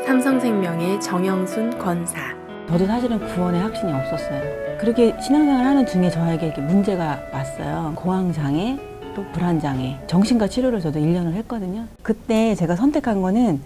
삼성생명의 정영순 권사. 저도 사실은 구원에 확신이 없었어요. 그렇게 신앙생활 하는 중에 저에게 이렇게 문제가 왔어요. 공황장애, 또 불안장애. 정신과 치료를 저도 1년을 했거든요. 그때 제가 선택한 거는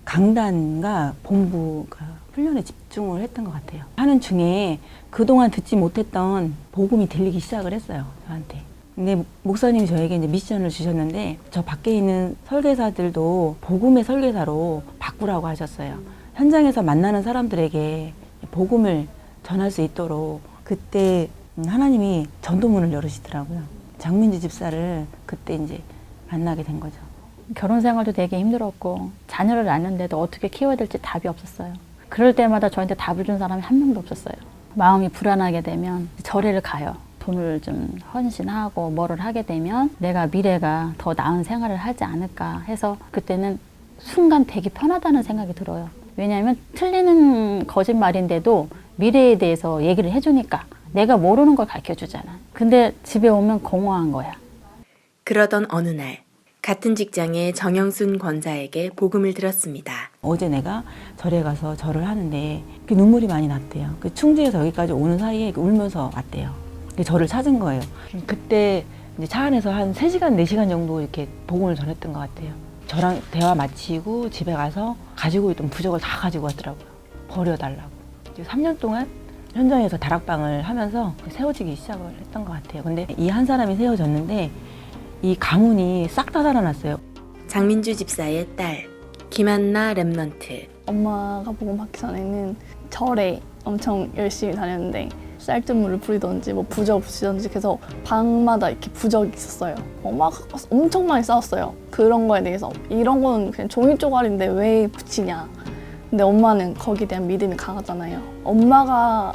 강단과 본부가 훈련에 집중을 했던 것 같아요. 하는 중에 그동안 듣지 못했던 복음이 들리기 시작을 했어요, 저한테. 근데 목사님이 저에게 이제 미션을 주셨는데 저 밖에 있는 설계사들도 복음의 설계사로 바꾸라고 하셨어요. 현장에서 만나는 사람들에게 복음을 전할 수 있도록 그때 하나님이 전도문을 열으시더라고요. 장민주 집사를 그때 이제 만나게 된 거죠. 결혼 생활도 되게 힘들었고 자녀를 낳는데도 어떻게 키워야 될지 답이 없었어요. 그럴 때마다 저한테 답을 준 사람이 한 명도 없었어요. 마음이 불안하게 되면 절에를 가요. 돈을 좀 헌신하고 뭐를 하게 되면 내가 미래가 더 나은 생활을 하지 않을까 해서 그때는 순간 되게 편하다는 생각이 들어요. 왜냐하면 틀리는 거짓말인데도 미래에 대해서 얘기를 해주니까 내가 모르는 걸 가르쳐주잖아. 근데 집에 오면 공허한 거야. 그러던 어느 날 같은 직장의 정영순 권사에게 복음을 들었습니다. 어제 내가 절에 가서 절을 하는데 눈물이 많이 났대요. 그 충주에서 여기까지 오는 사이에 울면서 왔대요. 저를 찾은 거예요. 그때 이제 차 안에서 한 3시간, 4시간 정도 이렇게 복음을 전했던 것 같아요. 저랑 대화 마치고 집에 가서 가지고 있던 부적을 다 가지고 왔더라고요. 버려달라고. 3년 동안 현장에서 다락방을 하면서 세워지기 시작을 했던 것 같아요. 근데 이 한 사람이 세워졌는데 이 가문이 싹 다 살아났어요. 장민주 집사의 딸 김한나 랩넌트. 엄마가 복음 받기 전에는 절에 엄청 열심히 다녔는데 쌀뜨물을 부리던지 뭐 부적 붙이던지 계속 방마다 이렇게 부적이 있었어요. 엄마가 엄청 많이 싸웠어요. 그런 거에 대해서 이런 거는 그냥 종이 쪼가리인데 왜 붙이냐. 근데 엄마는 거기에 대한 믿음이 강하잖아요. 엄마가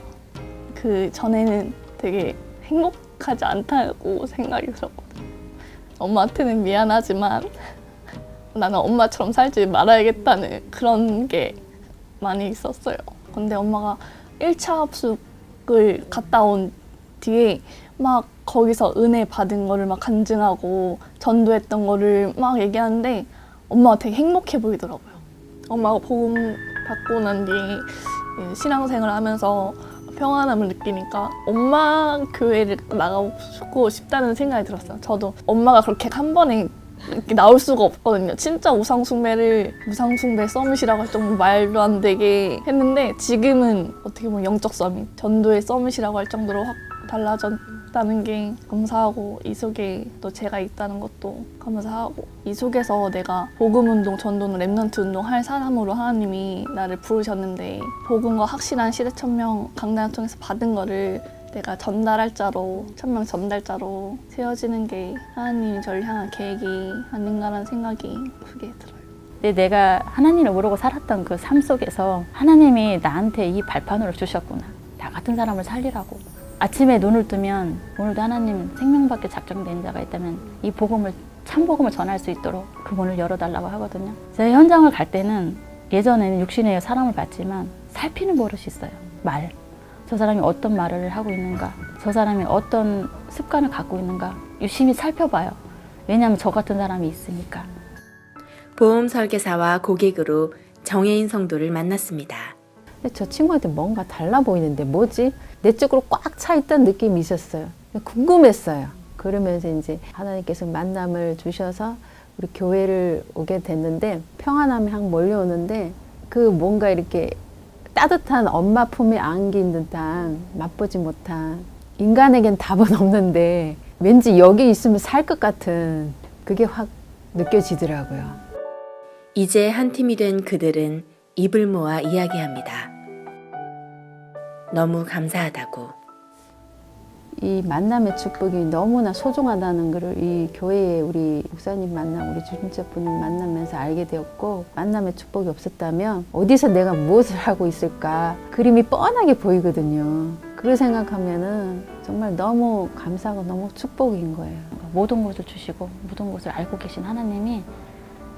그 전에는 되게 행복하지 않다고 생각이 들었거든요. 엄마한테는 미안하지만 나는 엄마처럼 살지 말아야겠다는 그런 게 많이 있었어요. 근데 엄마가 1차 합숙을 갔다 온 뒤에 막 거기서 은혜 받은 거를 막 간증하고 전도했던 거를 막 얘기하는데 엄마가 되게 행복해 보이더라고요. 엄마가 복음 받고 난 뒤에 신앙생활을 하면서 평안함을 느끼니까 엄마 교회를 나가고 싶다는 생각이 들었어요. 저도 엄마가 그렇게 한 번에 이렇게 나올 수가 없거든요. 진짜 우상숭배 서밋이라고 할 정도로 말도 안 되게 했는데 지금은 어떻게 보면 영적 서밋, 전도의 서밋이라고 할 정도로 확 달라졌다는 게 감사하고 이 속에 또 제가 있다는 것도 감사하고 이 속에서 내가 복음운동, 전도는 랩넌트 운동 할 사람으로 하나님이 나를 부르셨는데 복음과 확실한 시대천명 강단을 통해서 받은 거를 내가 전달할 자로, 천명 전달자로 세워지는 게 하나님이 저를 향한 계획이 아닌가라는 생각이 크게 들어요. 근데 내가 하나님을 모르고 살았던 그 삶 속에서 하나님이 나한테 이 발판으로 주셨구나. 나 같은 사람을 살리라고. 아침에 눈을 뜨면 오늘도 하나님 생명받게 작정된 자가 있다면 이 복음을, 참 복음을 전할 수 있도록 그 문을 열어달라고 하거든요. 제가 현장을 갈 때는 예전에는 육신의 사람을 봤지만 살피는 버릇이 있어요. 말. 저 사람이 어떤 말을 하고 있는가, 저 사람이 어떤 습관을 갖고 있는가 유심히 살펴봐요. 왜냐하면 저 같은 사람이 있으니까. 보험 설계사와 고객으로 정혜인 성도를 만났습니다. 근데 저 친구한테 뭔가 달라 보이는데 뭐지? 내 쪽으로 꽉 차 있던 느낌이 있었어요. 궁금했어요. 그러면서 이제 하나님께서 만남을 주셔서 우리 교회를 오게 됐는데 평안함이 확 몰려오는데 그 뭔가 이렇게 따뜻한 엄마 품에 안긴 듯한 맛보지 못한 인간에겐 답은 없는데 왠지 여기 있으면 살 것 같은 그게 확 느껴지더라고요. 이제 한 팀이 된 그들은 입을 모아 이야기합니다. 너무 감사하다고. 이 만남의 축복이 너무나 소중하다는 것을 이 교회에 우리 목사님 만남, 우리 주님자분 만나면서 알게 되었고 만남의 축복이 없었다면 어디서 내가 무엇을 하고 있을까 그림이 뻔하게 보이거든요. 그걸 생각하면은 정말 너무 감사하고 너무 축복인 거예요. 모든 것을 주시고 모든 것을 알고 계신 하나님이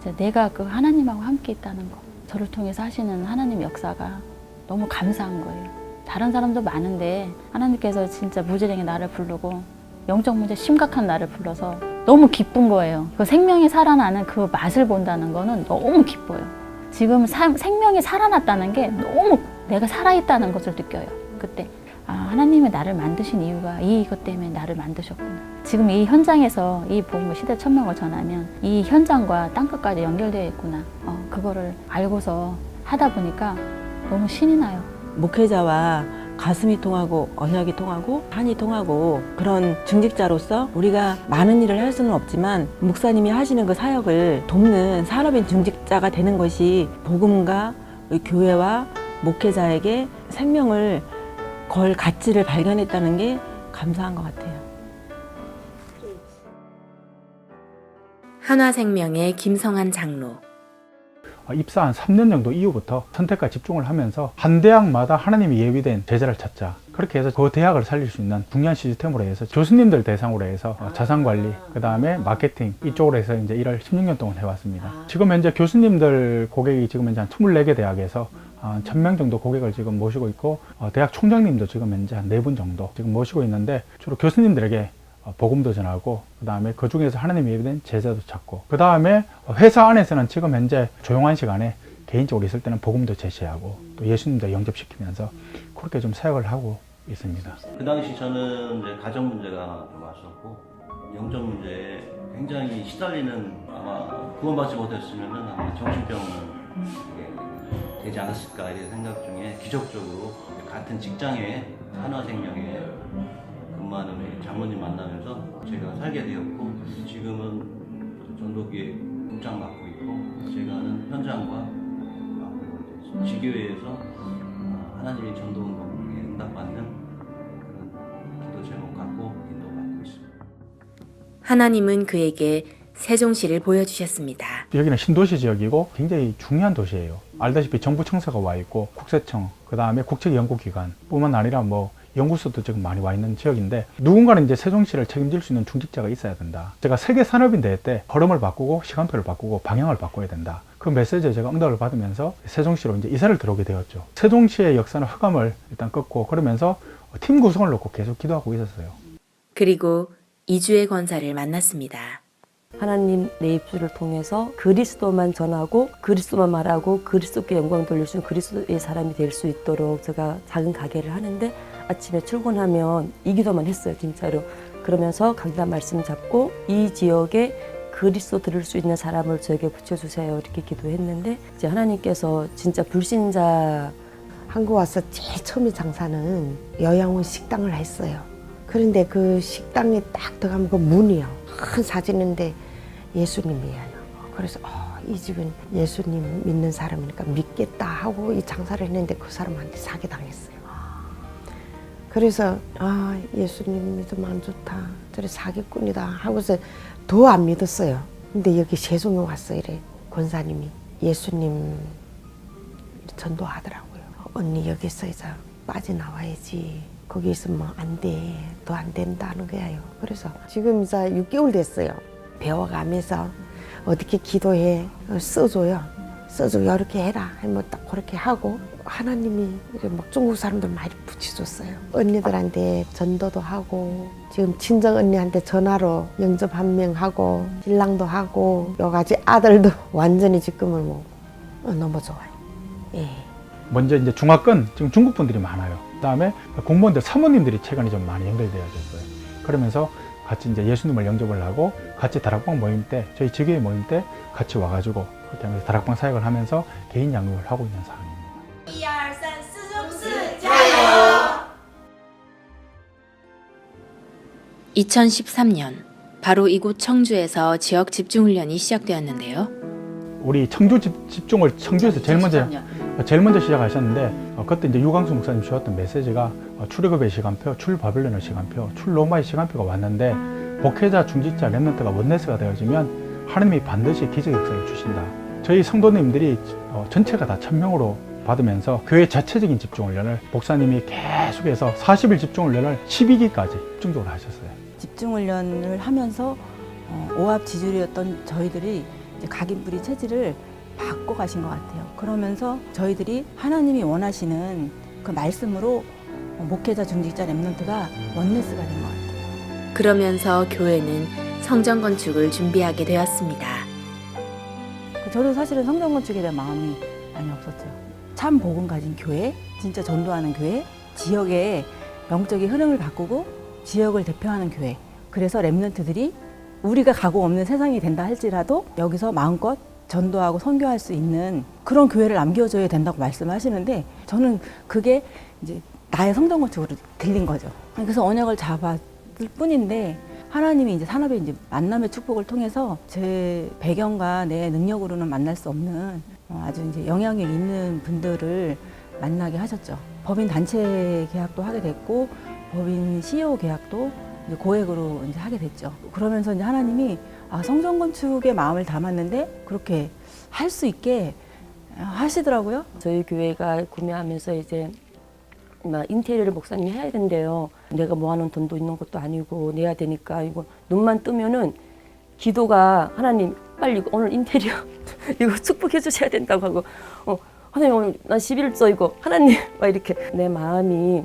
이제 내가 그 하나님하고 함께 있다는 거, 저를 통해서 하시는 하나님 역사가 너무 감사한 거예요. 다른 사람도 많은데 하나님께서 진짜 무지랭이 나를 부르고 영적 문제 심각한 나를 불러서 너무 기쁜 거예요. 그 생명이 살아나는 그 맛을 본다는 거는 너무 기뻐요. 지금 생명이 살아났다는 게 너무 내가 살아있다는 것을 느껴요. 그때 하나님이 나를 만드신 이유가 이것 때문에 나를 만드셨구나. 지금 이 현장에서 이 복음을 시대 천명을 전하면 이 현장과 땅끝까지 연결되어 있구나. 그거를 알고서 하다 보니까 너무 신이 나요. 목회자와 가슴이 통하고 언약이 통하고 한이 통하고 그런 중직자로서 우리가 많은 일을 할 수는 없지만 목사님이 하시는 그 사역을 돕는 산업인 중직자가 되는 것이 복음과 우리 교회와 목회자에게 생명을 걸 가치를 발견했다는 게 감사한 것 같아요. 한화생명의 김성한 장로. 입사 한 3년 정도 이후부터 선택과 집중을 하면서 한 대학마다 하나님이 예비된 제자를 찾자. 그렇게 해서 그 대학을 살릴 수 있는 중요한 시스템으로 해서 교수님들 대상으로 해서 자산관리, 그 다음에 마케팅 이쪽으로 해서 이제 일을 16년 동안 해왔습니다. 지금 현재 교수님들 고객이 지금 현재 한 24개 대학에서 1000명 정도 고객을 지금 모시고 있고, 대학 총장님도 지금 현재 한 4분 정도 지금 모시고 있는데, 주로 교수님들에게 복음도 전하고, 그 다음에 그 중에서 하나님이 예비된 제자도 찾고, 그 다음에 회사 안에서는 지금 현재 조용한 시간에 개인적으로 있을 때는 복음도 제시하고 또 예수님도 영접시키면서 그렇게 좀 사역을 하고 있습니다. 그 당시 저는 이제 가정 문제가 좀 왔었고, 영적 문제에 굉장히 시달리는, 아마 구원받지 못했으면은 아마 정신병은 되지 않았을까 이런 생각 중에 기적적으로 같은 직장에 한화생명에 근무하는 장로님 만나면서 제가 살게 되었고, 지금은 전도기에 국장 맡고 있고, 제가 하는 현장과 맡고 있고, 지교회에서 하나님의 전도운동에 응답받는 그런 기도 제목 갖고 인도받고 있습니다. 하나님은 그에게 세종시를 보여주셨습니다. 여기는 신도시 지역이고 굉장히 중요한 도시예요. 알다시피 정부 청사가 와 있고 국세청, 그 다음에 국책연구기관 뿐만 아니라 뭐 연구소도 지금 많이 와 있는 지역인데, 누군가는 이제 세종시를 책임질 수 있는 중직자가 있어야 된다. 제가 세계 산업인 대회 때 흐름을 바꾸고 시간표를 바꾸고 방향을 바꿔야 된다. 그 메시지에 제가 응답을 받으면서 세종시로 이제 이사를 들어오게 되었죠. 세종시의 역사는 흑암을 일단 꺾고, 그러면서 팀 구성을 놓고 계속 기도하고 있었어요. 그리고 이주의 권사를 만났습니다. 하나님 내 입술을 통해서 그리스도만 전하고 그리스도만 말하고 그리스도께 영광 돌릴 수 있는 그리스도의 사람이 될 수 있도록 제가 작은 가게를 하는데, 아침에 출근하면 이 기도만 했어요, 진짜로. 그러면서 강단 말씀 잡고 이 지역에 그리스도 들을 수 있는 사람을 저에게 붙여주세요, 이렇게 기도했는데, 이제 하나님께서 진짜 불신자 한국 와서 제일 처음에 장사는 여양원 식당을 했어요. 그런데 그 식당에 딱 들어가면 그 문이요, 큰 사진인데 예수님이에요. 그래서 이 집은 예수님 믿는 사람이니까 믿겠다 하고 이 장사를 했는데 그 사람한테 사기당했어요. 그래서 예수님 믿으면 안 좋다, 저래 사기꾼이다 하고서 더 안 믿었어요. 근데 여기 세종에 왔어, 이래 권사님이 예수님 전도하더라고요. 언니 여기서 이제 빠져나와야지, 거기 있으면 안 돼, 더 안 된다는 거예요. 그래서 지금 이제 6개월 됐어요. 배워가면서 어떻게 기도해, 써줘요. 써주고 이렇게 해라 하면 딱 그렇게 하고, 하나님이 막 중국 사람들 많이 붙여줬어요. 언니들한테 전도도 하고, 지금 친정 언니한테 전화로 영접 한 명 하고, 신랑도 하고, 여가지 아들도 완전히 지금은 뭐 너무 좋아요. 예. 먼저 이제 중화권 지금 중국 분들이 많아요. 그다음에 공무원들 사모님들이 최근에 좀 많이 연결되어졌어요. 그러면서 같이 이제 예수님을 영접을 하고, 같이 다락방 모임 때, 저희 지교회 모임 때 같이 와가지고 그렇게 하면서 다락방 사역을 하면서 개인 양육을 하고 있는 상황입니다. 1、2、3、四加油！ 2013년 바로 이곳 청주에서 지역 집중훈련이 시작되었는데요. 우리 청주 집중을 청주에서 제일 먼저 시작하셨는데, 그때 이제 유광수 목사님 주셨던 메시지가 출애굽의 시간표, 출바빌론의 시간표, 출로마의 시간표가 왔는데, 목회자, 중직자, 렘넌트가 원네스가 되어지면 하나님이 반드시 기적 역사를 주신다. 저희 성도님들이 전체가 다 1000명으로 받으면서 교회 자체적인 집중훈련을 목사님이 계속해서 40일 집중훈련을 12기까지 집중적으로 하셨어요. 집중훈련을 하면서 오합 지졸이었던 저희들이 이제 각인뿌리 체질을 바꿔 가신 것 같아요. 그러면서 저희들이 하나님이 원하시는 그 말씀으로 목회자, 중직자, 렘넌트가 원네스가 된 것 같아요. 그러면서 교회는 성전 건축을 준비하게 되었습니다. 저도 사실은 성전 건축에 대한 마음이 많이 없었죠. 참 복음 가진 교회, 진짜 전도하는 교회, 지역의 영적인 흐름을 바꾸고 지역을 대표하는 교회. 그래서 랩런트들이 우리가 가고 없는 세상이 된다 할지라도 여기서 마음껏 전도하고 선교할 수 있는 그런 교회를 남겨줘야 된다고 말씀하시는데 저는 그게 이제 나의 성전 건축으로 들린 거죠. 그래서 언약을 잡았을 뿐인데 하나님이 이제 산업의 이제 만남의 축복을 통해서 제 배경과 내 능력으로는 만날 수 없는 아주 이제 영향력 있는 분들을 만나게 하셨죠. 법인 단체 계약도 하게 됐고 법인 CEO 계약도 이제 고액으로 이제 하게 됐죠. 그러면서 이제 하나님이 성전 건축의 마음을 담았는데 그렇게 할 수 있게 하시더라고요. 저희 교회가 구매하면서 이제 인테리어를 목사님이 해야 된대요. 내가 모아놓은 돈도 있는 것도 아니고 내야 되니까 이거 눈만 뜨면은 기도가 하나님 빨리 오늘 인테리어 이거 축복해 주셔야 된다고 하고 하나님 오늘 난 11조 이거 하나님 막 이렇게 내 마음이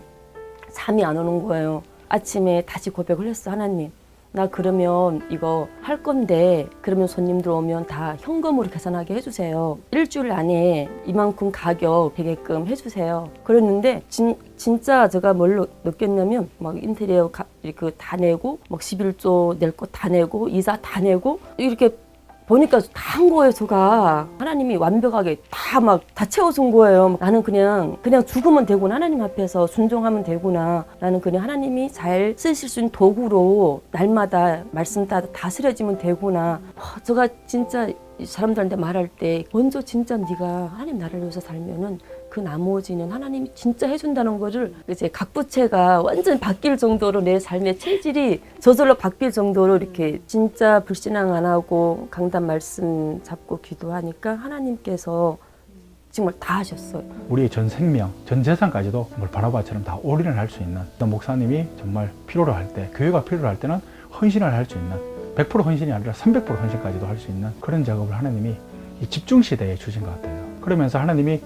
잠이 안 오는 거예요. 아침에 다시 고백을 했어. 하나님 나 그러면 이거 할 건데 그러면 손님들 오면 다 현금으로 계산하게 해주세요. 일주일 안에 이만큼 가격 되게끔 해주세요. 그랬는데 진짜 제가 뭘 느꼈냐면 막 인테리어 이렇게 다 내고 막 11조 낼 거 다 내고 이자 다 내고 이렇게 보니까 다 한 거예요. 제가 하나님이 완벽하게 다 채워준 거예요. 나는 그냥 죽으면 되구나. 하나님 앞에서 순종하면 되구나. 나는 그냥 하나님이 잘 쓰실 수 있는 도구로 날마다 말씀 따라 다스려지면 되구나. 제가 진짜 사람들한테 말할 때 먼저 진짜 네가 하나님 나라를 위해서 살면은 그 나머지는 하나님이 진짜 해준다는 거를 이제 각 부채가 완전 바뀔 정도로 내 삶의 체질이 저절로 바뀔 정도로 이렇게 진짜 불신앙 안 하고 강단 말씀 잡고 기도하니까 하나님께서 정말 다 하셨어요. 우리의 전 생명, 전 재산까지도 바나바처럼 다 올인을 할 수 있는 목사님이 정말 필요로 할 때, 교회가 필요로 할 때는 헌신을 할 수 있는 100% 헌신이 아니라 300% 헌신까지도 할 수 있는 그런 작업을 하나님이 이 집중 시대에 주신 것 같아요. 그러면서 하나님이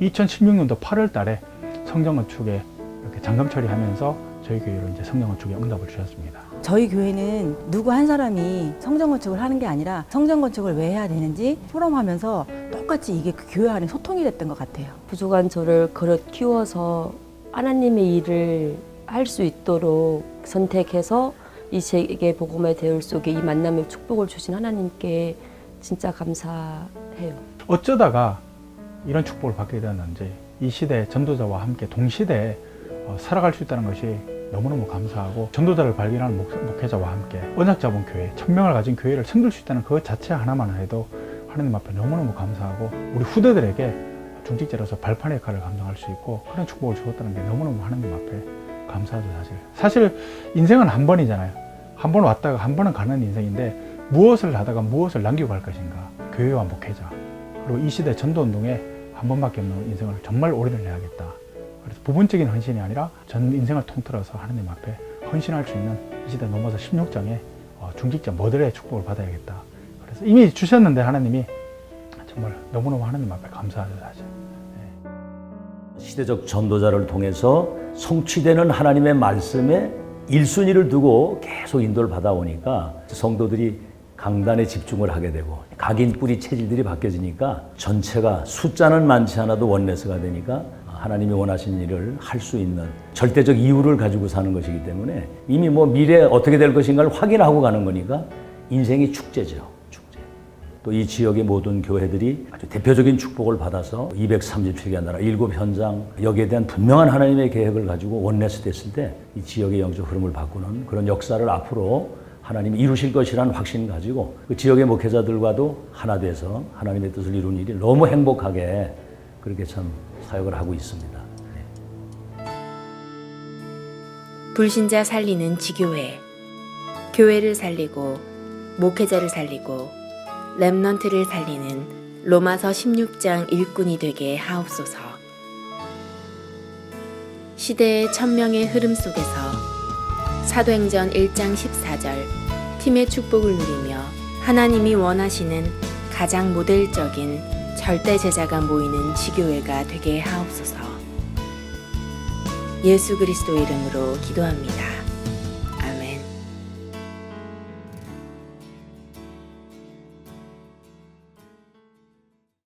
2016년도 8월 달에 성전 건축에 이렇게 잔금 처리하면서 저희 교회로 이제 성전 건축에 응답을 주셨습니다. 저희 교회는 누구 한 사람이 성전 건축을 하는 게 아니라 성전 건축을 왜 해야 되는지 포럼하면서 똑같이 이게 그 교회 안에 소통이 됐던 것 같아요. 부족한 저를 그릇 키워서 하나님의 일을 할 수 있도록 선택해서 이 세계 복음의 대열 속에 이 만남의 축복을 주신 하나님께 진짜 감사해요. 어쩌다가 이런 축복을 받게 되었는지 이 시대 전도자와 함께 동시대에 살아갈 수 있다는 것이 너무너무 감사하고 전도자를 발견하는 목회자와 함께 언약 잡은 교회, 1000명을 가진 교회를 섬길 수 있다는 그 자체 하나만 해도 하나님 앞에 너무너무 감사하고 우리 후대들에게 중직자로서 발판 역할을 감당할 수 있고 그런 축복을 주었다는 게 너무너무 하나님 앞에 감사하죠. 사실 인생은 한 번이잖아요. 한 번 왔다가 한 번은 가는 인생인데 무엇을 하다가 무엇을 남기고 갈 것인가. 교회와 목회자 그리고 이 시대 전도운동에 한 번밖에 없는 인생을 정말 올인을 해야겠다. 그래서 부분적인 헌신이 아니라 전 인생을 통틀어서 하나님 앞에 헌신할 수 있는 이 시대 넘어서 16장의 중직자 모델의 축복을 받아야겠다. 그래서 이미 주셨는데 하나님이 정말 너무너무 하나님 앞에 감사하죠. 사실. 시대적 전도자를 통해서 성취되는 하나님의 말씀에 1순위를 두고 계속 인도를 받아오니까 성도들이 강단에 집중을 하게 되고 각인 뿌리 체질들이 바뀌어지니까 전체가 숫자는 많지 않아도 원내스가 되니까 하나님이 원하신 일을 할 수 있는 절대적 이유를 가지고 사는 것이기 때문에 이미 미래에 어떻게 될 것인가를 확인하고 가는 거니까 인생이 축제죠. 또 이 지역의 모든 교회들이 아주 대표적인 축복을 받아서 237개 나라 7현장 여기에 대한 분명한 하나님의 계획을 가지고 원내스 됐을 때 이 지역의 영적 흐름을 바꾸는 그런 역사를 앞으로 하나님이 이루실 것이라는 확신 가지고 그 지역의 목회자들과도 하나 돼서 하나님의 뜻을 이루는 일이 너무 행복하게 그렇게 참 사역을 하고 있습니다. 불신자 살리는 지교회, 교회를 살리고 목회자를 살리고 렘넌트를 살리는 로마서 16장 일꾼이 되게 하옵소서. 시대의 천명의 흐름 속에서 사도행전 1장 14절 팀의 축복을 누리며 하나님이 원하시는 가장 모델적인 절대 제자가 모이는 지교회가 되게 하옵소서. 예수 그리스도 이름으로 기도합니다.